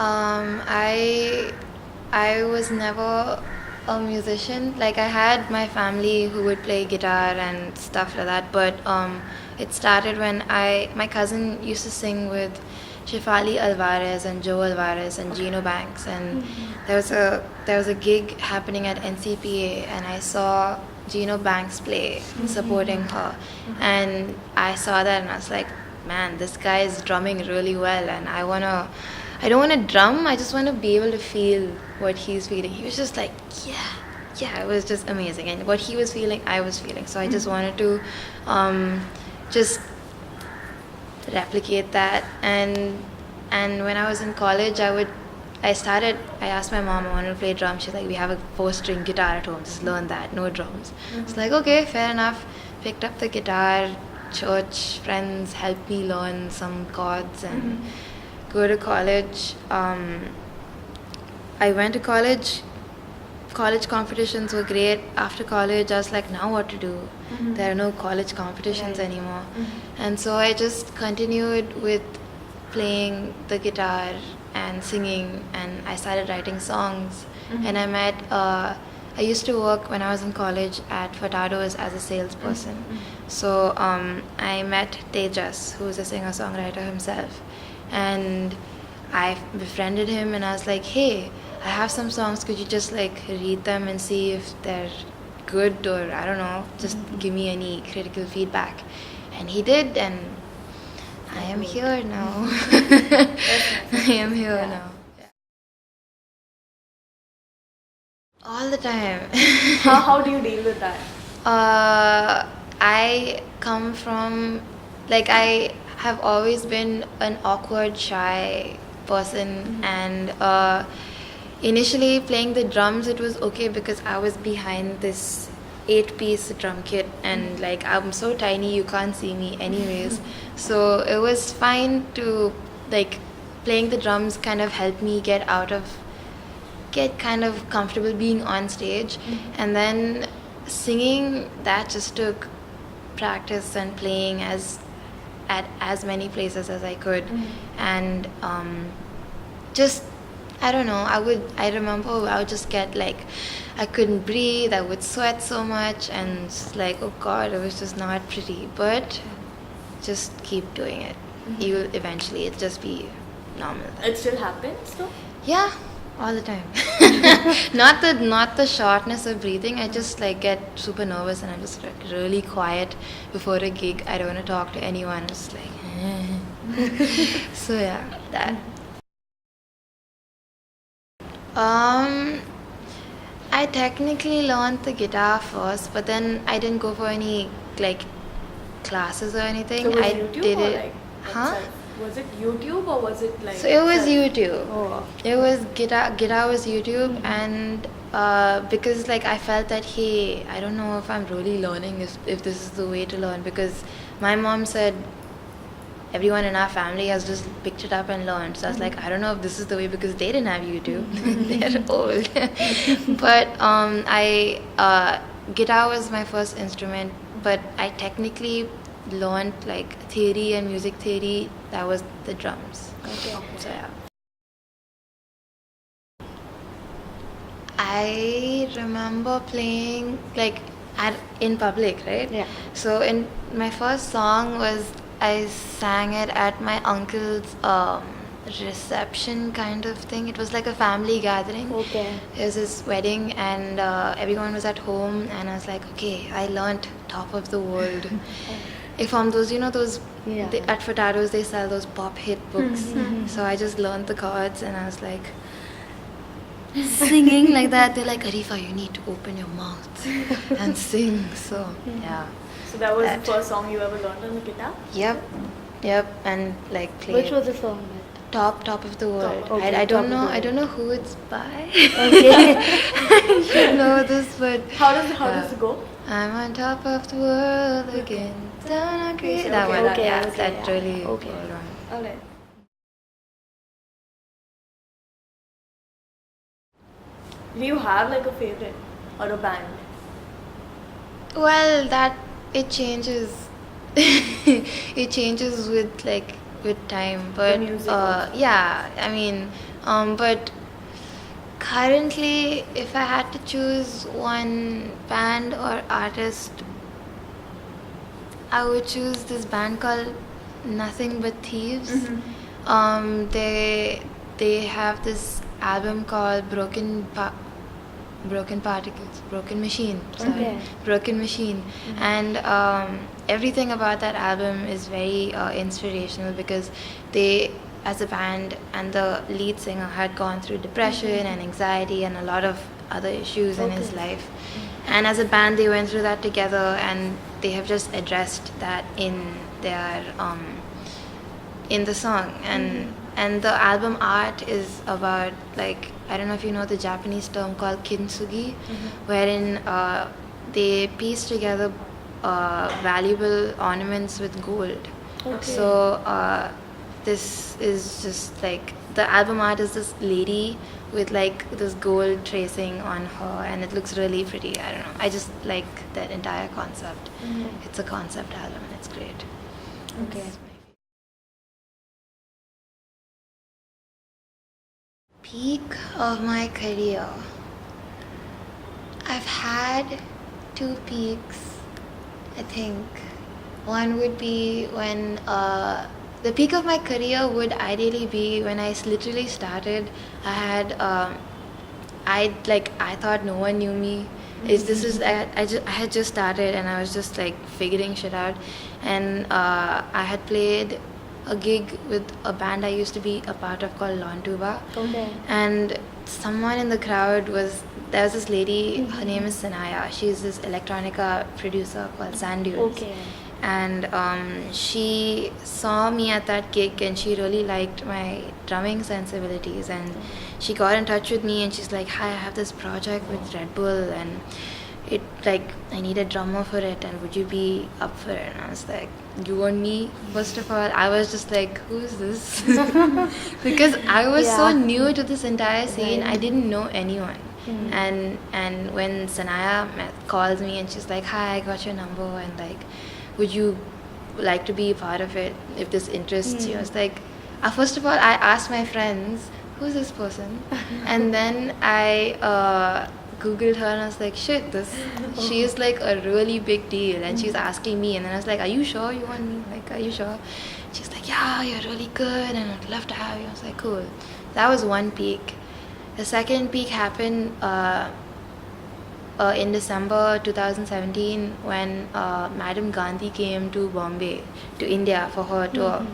I was never a musician. Like I had my family who would play guitar and stuff like that, but it started when my cousin used to sing with Shefali Alvarez and Joe Alvarez and Gino Banks, and there was a gig happening at NCPA, and I saw Gino Banks play supporting her, and I saw that and I was like, man, this guy is drumming really well, and I don't want to drum, I just want to be able to feel what he's feeling. He was just like, yeah, it was just amazing. And what he was feeling, I was feeling. So I just wanted to just replicate that. And when I was in college, I asked my mom, I wanted to play drums. She's like, we have a 4-string guitar at home, just learn that, no drums. It's like, okay, fair enough. Picked up the guitar, church friends helped me learn some chords and go to college. I went to college. College competitions were great. After college, I was like, now what to do? There are no college competitions anymore. And so I just continued with playing the guitar and singing, and I started writing songs. And I used to work when I was in college at Furtado's as a salesperson. So I met Tejas, who's a singer-songwriter himself. And I befriended him and I was like, hey, I have some songs, could you just like read them and see if they're good, or I don't know, just give me any critical feedback. And he did, and I am here now. I am here now. All the time. How do you deal with that? I come from, like, I have always been an awkward, shy person, and initially playing the drums, it was okay because I was behind this 8-piece drum kit, and like I'm so tiny you can't see me anyways. So it was fine to, like, playing the drums kind of helped me get kind of comfortable being on stage. And then singing, that just took practice and playing at as many places as I could. And just, I don't know, I remember I would just get like, I couldn't breathe, I would sweat so much, and just like, oh god, it was just not pretty. But just keep doing it. You will eventually, it'll just be normal. It still happens though? Yeah, all the time. not the shortness of breathing. I just like get super nervous and I'm just like really quiet before a gig. I don't want to talk to anyone. It's like so yeah, that. I technically learned the guitar first, but then I didn't go for any like classes or anything. So was I YouTube did or it. like Huh? website? Was it YouTube or was it like? So it was YouTube. Oh. It was guitar was YouTube, and because like I felt that, hey, I don't know if I'm really learning, if this is the way to learn, because my mom said everyone in our family has just picked it up and learned. So I was like, I don't know if this is the way, because they didn't have YouTube. They're old. But guitar was my first instrument, but I technically learned like theory and music theory. That was the drums. Okay. So yeah. I remember playing like in public, right? Yeah. So in my first song was, I sang it at my uncle's reception kind of thing. It was like a family gathering. Okay. It was his wedding, and everyone was at home, and I was like, okay, I learned Top of the World. From those, at Furtado's they sell those pop hit books. So I just learned the chords, and I was like singing like that. They're like, Aarifha, you need to open your mouth and sing. So yeah. So that was the first song you ever learned on the guitar? Yep, and like played. Which was the song? Top of the World. Okay, I don't Top of know. the I don't know who it's by. Okay. I should know this, but How does it go? I'm on top of the world again. Down on Okay, that one. okay, Yeah, okay, that yeah. really Okay. rolled on. Alright. Do you have like a favorite or a band? Well, that it changes. It changes with time, but music yeah, I mean, But currently, if I had to choose one band or artist, I would choose this band called Nothing But Thieves. They have this album called Broken Particles, Broken Machine. Sorry, Okay. Broken Machine, and everything about that album is very inspirational because they, as a band, and the lead singer had gone through depression and anxiety and a lot of other issues in his life. And as a band, they went through that together, and they have just addressed that in their in the song. And the album art is about, like, I don't know if you know the Japanese term called kintsugi, wherein they piece together valuable ornaments with gold. Okay. So this is just like, the album art is this lady with like this gold tracing on her, and it looks really pretty. I don't know. I just like that entire concept. It's a concept album, and it's great. Okay. Peak of my career. I've had two peaks, I think. One would be when the peak of my career would ideally be when I literally started. I had I thought no one knew me. I had just started, and I was just like figuring shit out, and I had played a gig with a band I used to be a part of called Lawn Tuba. Okay. And someone in the crowd there was this lady, her name is Sanaya. She's this electronica producer called Sand Dunes. Okay. And she saw me at that gig, and she really liked my drumming sensibilities, and she got in touch with me, and she's like, hi, I have this project with Red Bull, and it, like, I need a drummer for it, and would you be up for it? And I was like, you and me? First of all, I was just like, who is this? Because I was so new to this entire scene. I didn't know anyone. And when Sanaya calls me, and she's like, hi, I got your number, and like, would you like to be a part of it if this interests you? I was like, first of all, I asked my friends, who's this person? And then I Googled her, and I was like, shit, she is like a really big deal, and she's asking me. And then I was like, are you sure you want me? Like, are you sure? She's like, yeah, you're really good, and I'd love to have you. I was like, cool. That was one peak. The second peak happened in December 2017 when Madam Gandhi came to Bombay, to India for her tour.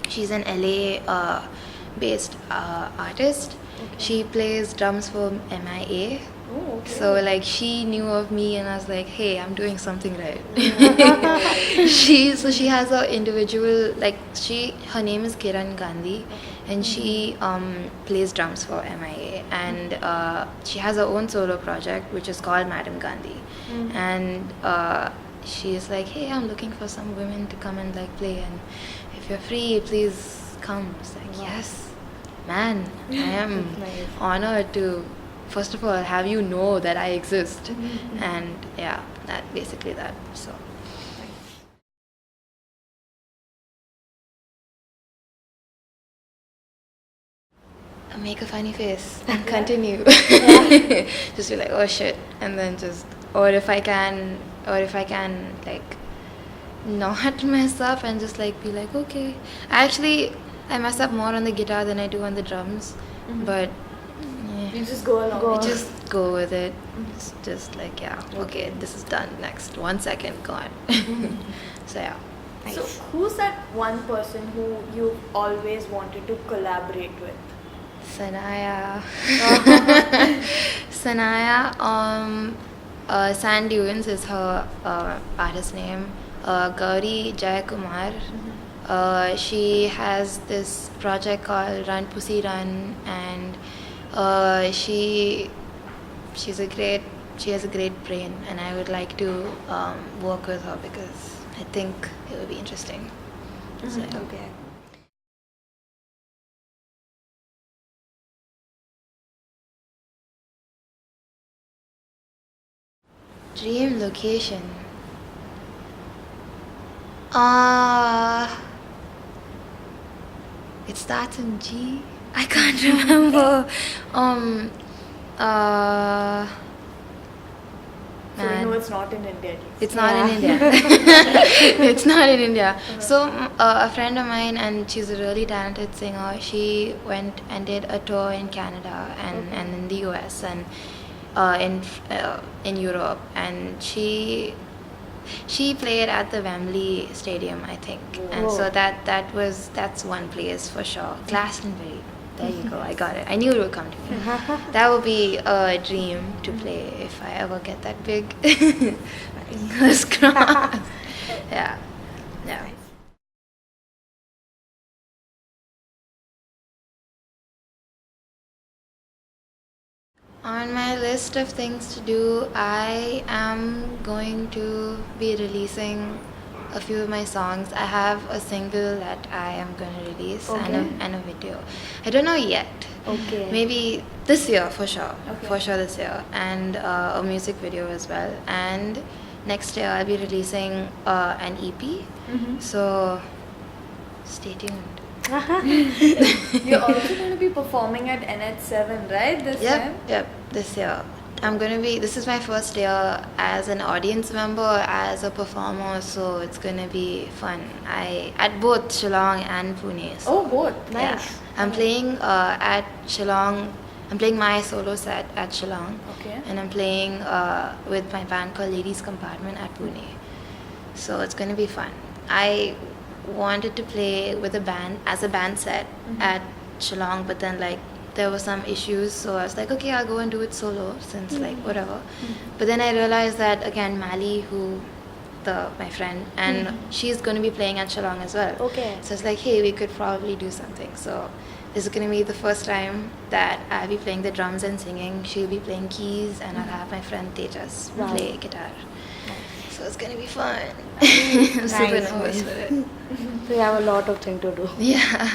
She's an LA based artist. She plays drums for MIA. Oh, okay. So like, she knew of me, and I was like, hey, I'm doing something right. She has her individual, like, her name is Kiran Gandhi, and she plays drums for MIA, and she has her own solo project which is called Madam Gandhi. And she's like, hey, I'm looking for some women to come and like play, and if you're free, please come. I was like, yes, man, I am Nice. honored to, first of all, have you know that I exist. And yeah, basically that. So make a funny face and continue. Just be like, oh shit, and then just, or if I can like not mess up and just like be like, okay. I mess up more on the guitar than I do on the drums, but You just go along. I just go with it. It's just like, yeah, okay, this is done. Next, 1 second, gone. So yeah. So who's that one person who you've always wanted to collaborate with? Sanaya. Sanaya. Sand Dunes is her artist name. Gauri Jayakumar. She has this project called Run Pussy Run, and she has a great brain, and I would like to work with her because I think it would be interesting. So, Okay. dream location. It starts in G. I can't remember. Um, uh, So we know man. it's not in India. At least. It's not in Yeah. India. It's not in India. So a friend of mine, and she's a really talented singer. She went and did a tour in Canada and in the US and in Europe, and she played at the Wembley Stadium, I think. And so that's one place for sure. Glastonbury. There you go. I got it. I knew it would come to me. That would be a dream to play if I ever get that big. Fingers crossed. Yeah. Yeah. On my list of things to do, I am going to be releasing a few of my songs. I have a single that I am going to release and a video. I don't know yet. Okay. Maybe this year for sure. Okay. For sure this year. And a music video as well. And next year I'll be releasing an EP. So stay tuned. You're also going to be performing at NH7, right? This time? Yep, this year. This is my first year as an audience member, as a performer, so it's gonna be fun. At both Shillong and Pune. So, Oh, both. yeah. Nice. I'm playing at Shillong. I'm playing my solo set at Shillong. Okay. And I'm playing with my band called Ladies Compartment at Pune. So it's gonna be fun. I wanted to play with a band as a band set at Shillong, but then there were some issues, so I was like, okay, I'll go and do it solo since whatever. But then I realized that again, Mali, my friend, and she's going to be playing at Shillong as well. Okay. So it's like, hey, we could probably do something. So this is going to be the first time that I'll be playing the drums and singing. She'll be playing keys, and I'll have my friend Tejas Wow. play guitar. So it's going to be fun. I'm super Nice. nervous for it. So you have a lot of things to do. Yeah.